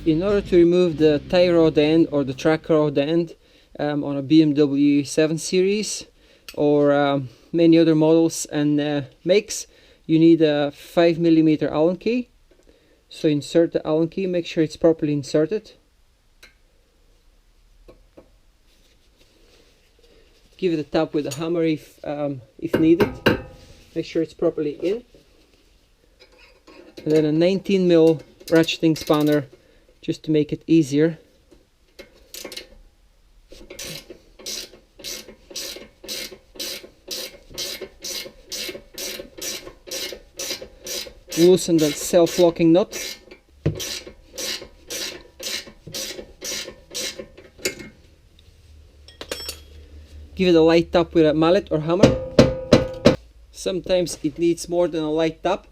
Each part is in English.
In order to remove the tie rod end or the track rod end on a BMW 7 Series or many other models and makes, you need a 5mm Allen key. So insert the Allen key, make sure it's properly inserted. Give it a tap with a hammer if needed. Make sure it's properly in. And then a 19mm ratcheting spanner just to make it easier. Loosen that self-locking nut. Give it a light tap with a mallet or hammer. Sometimes it needs more than a light tap.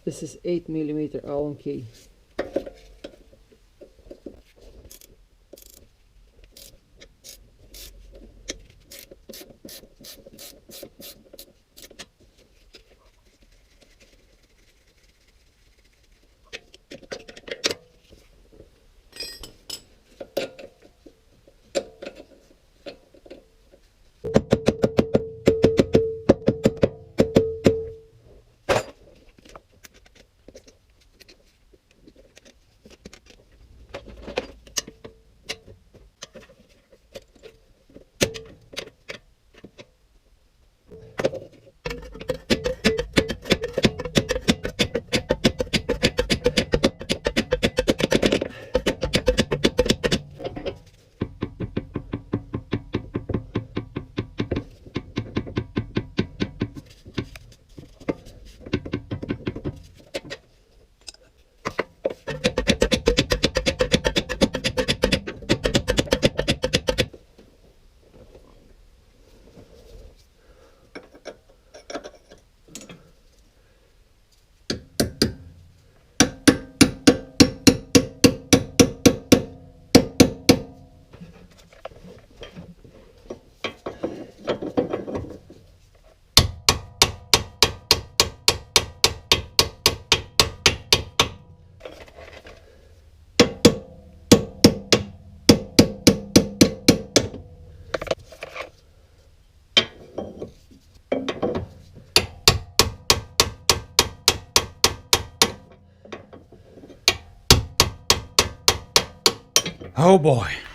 This is 8mm Allen key. Oh boy.